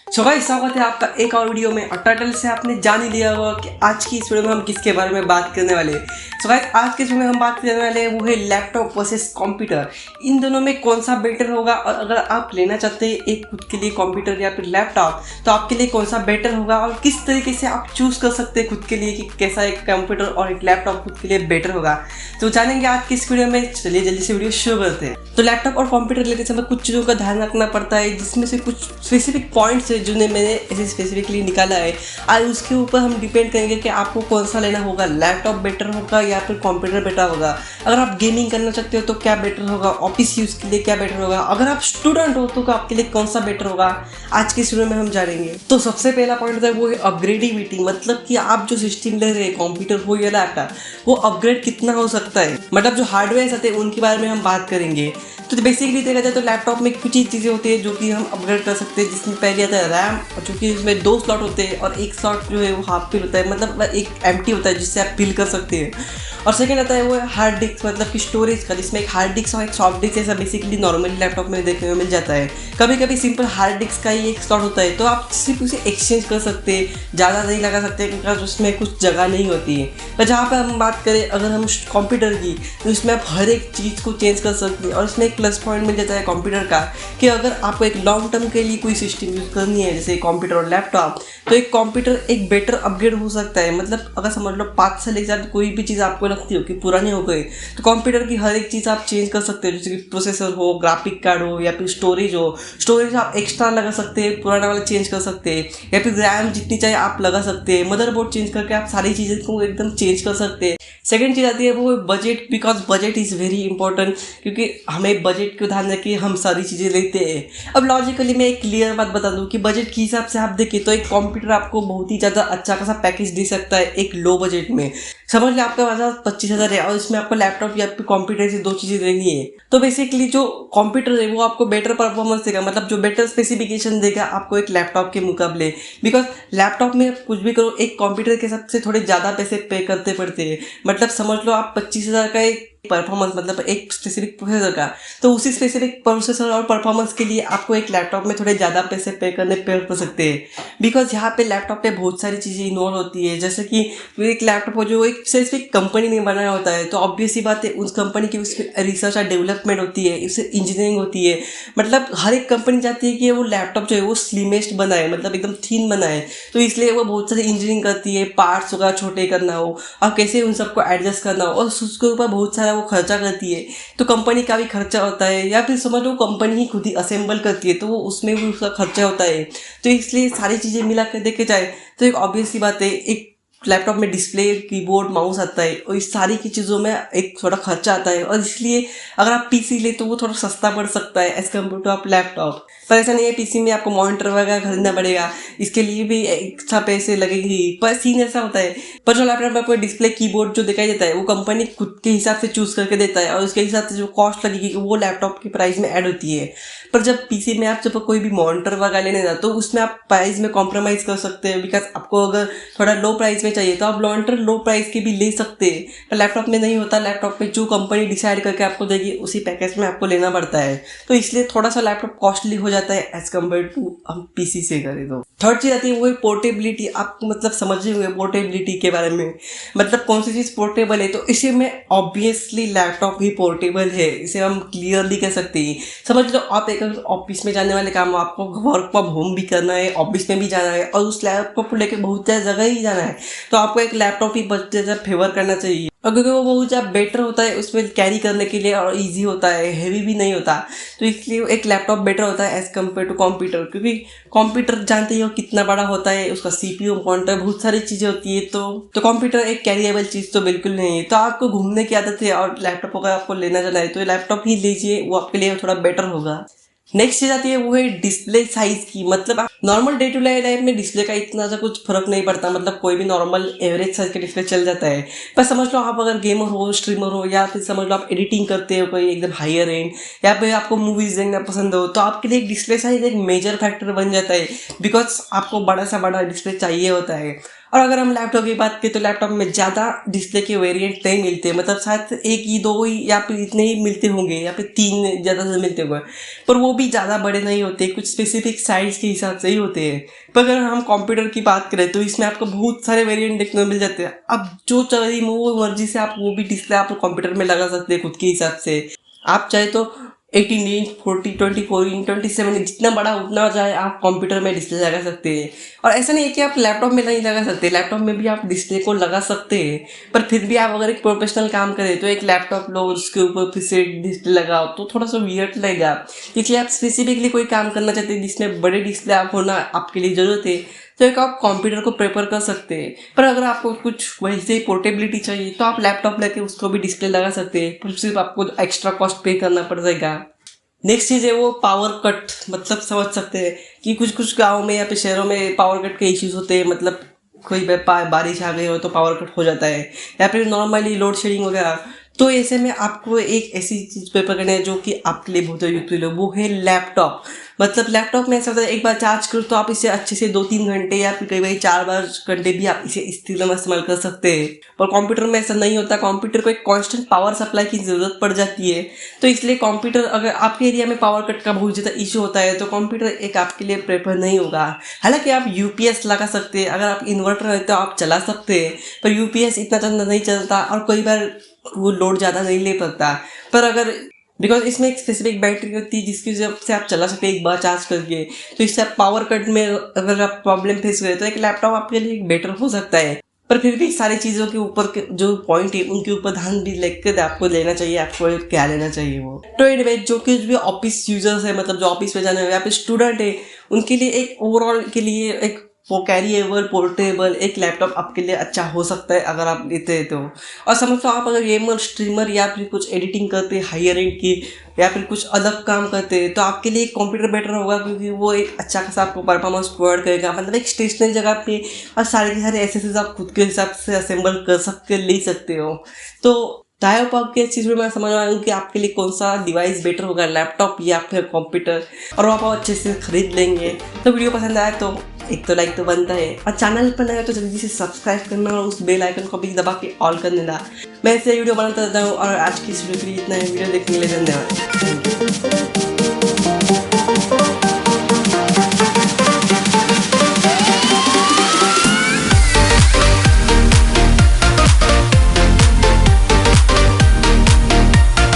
So guys, स्वागत है आपका एक और वीडियो में। और टाइटल से आपने जान ही लिया होगा कि आज की इस वीडियो में हम किसके बारे में बात करने वाले हैं। सो गाइस, आज के इस वीडियो में हम बात करने वाले हैं वो है लैपटॉप वर्सेस कंप्यूटर। इन दोनों में कौन सा बेटर होगा, और अगर आप लेना चाहते हैं एक खुद के लिए कंप्यूटर या फिर लैपटॉप, तो आपके लिए कौन सा बेटर होगा और किस तरीके से आप चूज कर सकते हैं खुद के लिए कि कैसा एक कंप्यूटर और एक लैपटॉप खुद के लिए बेटर होगा। तो जानेंगे आज की इस वीडियो में। चलिए जल्दी से वीडियो शुरू करते हैं। तो लैपटॉप और कंप्यूटर लेते समय कुछ चीज़ों का ध्यान रखना पड़ता है, जिसमें से कुछ स्पेसिफिक पॉइंट्स है जिन्हें मैंने ऐसे स्पेसिफिकली निकाला है। और उसके ऊपर हम डिपेंड करेंगे कि आपको कौन सा लेना होगा, लैपटॉप बेटर होगा या फिर कंप्यूटर बेटर होगा। अगर आप गेमिंग करना चाहते हो तो क्या बेटर होगा, ऑफिस यूज़ के लिए क्या बेटर होगा, अगर आप स्टूडेंट हो तो आपके लिए कौन सा बेटर होगा, आज की वीडियो में हम जानेंगे। तो सबसे पहला पॉइंट है वो है अपग्रेडेबिलिटी, मतलब कि आप जो सिस्टम ले रहे हैं, कंप्यूटर हो या लैपटॉप, वो अपग्रेड कितना हो सकता है। मतलब जो हार्डवेयर आते हैं उनके बारे में हम बात करेंगे। तो बेसिकली देखा जाए तो लैपटॉप में कुछ ही चीज़ें होती है जो कि हम अपग्रेड कर सकते हैं, जिसमें पहले आता है रैम, जो कि इसमें 2 स्लॉट होते हैं और एक स्लॉट जो है वो हाफ फिल होता है, मतलब एक एम्प्टी होता है जिससे आप फिल कर सकते हैं। और सेकेंड आता है वो हार्ड डिस्क, मतलब कि स्टोरेज का, जिसमें एक हार्ड डिस्क और एक सॉफ्ट डिस्क ऐसा बेसिकली नॉर्मली लैपटॉप में देखने को मिल जाता है। कभी कभी सिंपल हार्ड डिस्क का ही एक स्लॉट होता है, तो आप सिर्फ उसे एक्सचेंज कर सकते हैं, ज़्यादा नहीं लगा सकते क्योंकि उसमें कुछ जगह नहीं होती है। पर जहाँ पर हम बात करें अगर हम कंप्यूटर की, तो इसमें आप हर एक चीज़ को चेंज कर सकते हैं। और इसमें एक प्लस पॉइंट मिल जाता है कंप्यूटर का कि अगर आपको एक लॉन्ग टर्म के लिए कोई सिस्टम यूज़ करनी है, जैसे कंप्यूटर और लैपटॉप, तो एक कंप्यूटर एक बेटर अपग्रेड हो सकता है। मतलब अगर समझ लो 5 साल एक साथ कोई भी चीज़ आपको लगती हो कि पुरानी हो गई, तो कंप्यूटर की हर एक चीज़ आप चेंज कर सकते हो, जैसे कि प्रोसेसर हो, ग्राफिक कार्ड हो या फिर स्टोरेज हो। स्टोरेज आप एक्स्ट्रा लगा सकते हैं, पुराना वाला चेंज कर सकते हैं, या फिर रैम जितनी चाहिए आप लगा सकते हैं। मदरबोर्ड चेंज करके आप सारी चीज़ें को एकदम चेंज कर सकते हैं। सेकेंड चीज़ आती है वो budget, because budget is very important, क्योंकि हमें बजट को ध्यान रखिए हम सारी चीज़ें लेते हैं। अब लॉजिकली मैं एक क्लियर बात बता दूं कि बजट के हिसाब से आप देखें तो एक कंप्यूटर आपको बहुत ही ज़्यादा अच्छा खासा पैकेज दे सकता है एक लो बजट में। समझ लें आपके पास 25,000 है और इसमें आपको लैपटॉप या फिर कंप्यूटर से 2 चीज़ें लेनी है, तो बेसिकली जो कंप्यूटर है वो आपको बेटर परफॉर्मेंस देगा, मतलब जो बेटर स्पेसिफिकेशन देगा आपको एक लैपटॉप के मुकाबले। बिकॉज लैपटॉप में कुछ भी करो, एक कंप्यूटर के हिसाब से थोड़े ज़्यादा पैसे पे करते पड़ते हैं। मतलब समझ लो आप 25,000 का एक परफॉर्मेंस, मतलब एक स्पेसिफिक प्रोसेसर का, तो उसी स्पेसिफिक प्रोसेसर और परफॉर्मेंस के लिए आपको एक लैपटॉप में थोड़े ज़्यादा पैसे पे करने पड़ सकते हैं। बिकॉज यहाँ पे लैपटॉप पे बहुत सारी चीज़ें इन्वॉल्व होती है, जैसे कि एक लैपटॉप हो जो एक स्पेसिफिक कंपनी ने बनाया होता है, तो ऑब्वियस सी बात है उस कंपनी की उसमें रिसर्च और डेवलपमेंट होती है, उससे इंजीनियरिंग होती है। मतलब हर एक कंपनी चाहती है कि वो लैपटॉप जो है वो स्लिमेस्ट बनाए, मतलब एकदम थीन बनाए, तो इसलिए वो बहुत सारी इंजीनियरिंग करती है, पार्ट्स वगैरह छोटे करना हो और कैसे उन सबको एडजस्ट करना हो, और उसके ऊपर बहुत सारा वो खर्चा करती है। तो कंपनी का भी खर्चा होता है, या फिर समझ लो कंपनी ही खुद ही असेंबल करती है, तो वो उसमें भी उसका खर्चा होता है। तो इसलिए सारी चीज़ें मिला कर देखे जाए तो एक ऑब्वियस सी बात है, एक लैपटॉप में डिस्प्ले, कीबोर्ड, माउस आता है, और इस सारी की चीज़ों में एक थोड़ा खर्चा आता है, और इसलिए अगर आप पीसी ले तो वो थोड़ा सस्ता पड़ सकता है एज कम्पेयर टू आप लैपटॉप। पर ऐसा नहीं है पीसी में आपको मॉनिटर वगैरह खरीदना पड़ेगा, इसके लिए भी एक्स्ट्रा पैसे लगेंगे, पर सीन ऐसा होता है। पर जो लैपटॉप में आपको डिस्प्ले, कीबोर्ड जो दिखाई देता है वो कंपनी खुद के हिसाब से चूज करके देता है, और उसके हिसाब से जो कॉस्ट लगेगी वो लैपटॉप की प्राइस में ऐड होती है। पर जब पीसी में आप जब कोई भी मॉनिटर वगैरह लेने जाते तो उसमें आप प्राइस में कॉम्प्रोमाइज़ कर सकते हैं, बिकॉज आपको अगर थोड़ा लो प्राइस में चाहिए तो आप मॉनिटर लो प्राइस के भी ले सकते हैं। पर लैपटॉप में नहीं होता, लैपटॉप में जो कंपनी डिसाइड करके आपको देगी उसी पैकेज में आपको लेना पड़ता है, तो इसलिए थोड़ा सा लैपटॉप कॉस्टली हो जाता है एज कम्पेयर टू हम पीसी से करें तो। थर्ड चीज़ आती है वो है पोर्टेबिलिटी। आप मतलब समझ रहे होंगे पोर्टेबिलिटी के बारे में, मतलब कौन सी चीज़ पोर्टेबल है, तो इसी में ऑब्वियसली लैपटॉप ही पोर्टेबल है, इसे हम क्लियरली कह सकते हैं। समझ लो आप एक ऑफिस में जाने वाले काम, आपको वर्क फ्रॉम होम भी करना है, ऑफिस में भी जाना है, और उस लैपटॉप को लेकर बहुत ज़्यादा जगह ही जाना है, तो आपको एक लैपटॉप ही बहुत ज़्यादा फेवर करना चाहिए। और क्योंकि वो बहुत ज़्यादा बेटर होता है उसमें कैरी करने के लिए, और इजी होता है, हैवी भी नहीं होता, तो इसलिए एक लैपटॉप बेटर होता है एज कम्पेयर टू कंप्यूटर। क्योंकि कंप्यूटर जानते ही हो कितना बड़ा होता है, उसका सीपीयू मॉनिटर बहुत सारी चीज़ें होती है, तो कंप्यूटर एक कैरिएबल चीज़ तो बिल्कुल नहीं है। तो आपको घूमने की आदत है और लैपटॉप अगर आपको लेना जाना है तो लैपटॉप ही लीजिए, वो आपके लिए थोड़ा बेटर होगा। नेक्स्ट चीज आती है वो है डिस्प्ले साइज की। मतलब आप normal day to day life में डिस्प्ले का इतना सा कुछ फर्क नहीं पड़ता, मतलब कोई भी नॉर्मल एवरेज साइज का डिस्प्ले चल जाता है। पर समझ लो आप अगर गेमर हो, स्ट्रीमर हो, या फिर समझ लो आप एडिटिंग करते हो कोई एकदम हायर एंड, या फिर आपको मूवीज देखना पसंद हो, तो आपके लिए एक डिस्प्ले साइज एक मेजर फैक्टर बन जाता है, बिकॉज आपको बड़ा सा बड़ा डिस्प्ले चाहिए होता है। और अगर हम लैपटॉप की बात करें तो लैपटॉप में ज़्यादा डिस्प्ले के वेरिएंट नहीं मिलते, मतलब शायद एक ही दो ही या फिर इतने ही मिलते होंगे या फिर तीन ज़्यादा से मिलते होंगे, पर वो भी ज़्यादा बड़े नहीं होते, कुछ स्पेसिफिक साइज़ के हिसाब से ही होते हैं। पर अगर हम कंप्यूटर की बात करें तो इसमें आपको बहुत सारे वेरिएंट देखने को मिल जाते हैं। अब जो चाहिए वो मर्जी से आप वो भी डिस्प्ले आप कंप्यूटर में लगा सकते हैं खुद के हिसाब से। आप चाहे तो 18 इंच 40 24 इंच 27 इंच जितना बड़ा उतना चाहे आप कंप्यूटर में डिस्प्ले लगा सकते हैं। और ऐसा नहीं है कि आप लैपटॉप में नहीं लगा सकते, लैपटॉप में भी आप डिस्प्ले को लगा सकते हैं, पर फिर भी आप अगर एक प्रोफेशनल काम करें तो एक लैपटॉप लो उसके ऊपर फिर से डिस्प्ले लगाओ तो थोड़ा सा वियर्ड लगेगा। इसलिए आप स्पेसिफिकली कोई काम करना चाहते हैं जिसमें बड़े डिस्प्ले आप होना आपके लिए ज़रूरत है तो एक आप कंप्यूटर को प्रेफर कर सकते हैं। पर अगर आपको कुछ वैसे ही पोर्टेबिलिटी चाहिए तो आप लैपटॉप लेके उसको भी डिस्प्ले लगा सकते हैं, पर सिर्फ आपको एक्स्ट्रा कॉस्ट पे करना पड़ जाएगा। नेक्स्ट चीज़ है वो पावर कट, मतलब समझ सकते हैं कि कुछ कुछ गाँव में या फिर शहरों में पावर कट के इश्यूज होते हैं, मतलब कोई बारिश आ गई हो तो पावर कट हो जाता है या फिर नॉर्मली लोड शेडिंग वगैरह। तो ऐसे में आपको एक ऐसी चीज़ प्रेफर करना है जो कि आपके लिए बहुत यूजफुल है, वो है लैपटॉप। मतलब लैपटॉप में ऐसा होता है एक बार चार्ज करो तो आप इसे अच्छे से 2-3 घंटे या फिर कई बार 4 घंटे भी आप इसे इस्तेमाल कर सकते हैं। पर कंप्यूटर में ऐसा नहीं होता, कंप्यूटर को एक कांस्टेंट पावर सप्लाई की ज़रूरत पड़ जाती है। तो इसलिए कंप्यूटर अगर आपके एरिया में पावर कट का बहुत ज़्यादा इशू होता है तो कंप्यूटर एक आपके लिए प्रेफर नहीं होगा। हालांकि आप यूपीएस लगा सकते हैं, अगर आप इन्वर्टर है तो आप चला सकते हैं, पर यूपीएस इतना ज़्यादा नहीं चलता और कई बार वो लोड ज़्यादा नहीं ले पाता। पर अगर बिकॉज इसमें एक स्पेसिफिक बैटरी होती है जिसकी वजह से आप चला सकते हैं एक बार चार्ज करके, तो इससे आप पावर कट में अगर आप प्रॉब्लम फेस करें तो एक लैपटॉप आपके लिए बेटर हो सकता है। पर फिर भी सारी चीज़ों के ऊपर के जो पॉइंट है उनके ऊपर ध्यान भी लेकर आपको लेना चाहिए, आपको क्या लेना चाहिए वो। तो एनीवे जो कि भी ऑफिस यूजर्स है, मतलब जो ऑफिस में जाने वाले या फिर स्टूडेंट है, उनके लिए एक ओवरऑल के लिए एक वो कैरिएबल पोर्टेबल एक लैपटॉप आपके लिए अच्छा हो सकता है अगर आप लेते हैं तो। और समझ लो आप अगर गेमर स्ट्रीमर या फिर कुछ एडिटिंग करते हैं हायर एंड की या फिर कुछ अलग काम करते हैं तो आपके लिए कंप्यूटर बेटर होगा, क्योंकि वो एक अच्छा खासा आपको परफॉर्मेंस प्रोवाइड करेगा, मतलब एक स्टेशनरी जगह पे और सारे के सारे एसेसेस आप खुद के हिसाब से असेंबल कर सकते ले सकते हो। तो चाहे आप आपके इस चीज़ में मैं समझ रहा हूँ कि आपके लिए कौन सा डिवाइस बेटर होगा, लैपटॉप या फिर कंप्यूटर, और वो आप अच्छे से खरीद लेंगे। तो वीडियो पसंद आया तो एक तो लाइक तो बनता है, और चैनल पर नया तो जल्दी से सब्सक्राइब करना और उस बेल आइकन को भी दबा के ऑल कर देना। मैं ऐसे वीडियो बनाता रहता हूँ और आज की इस वीडियो के लिए इतना है। वीडियो देखने के लिए धन्यवाद।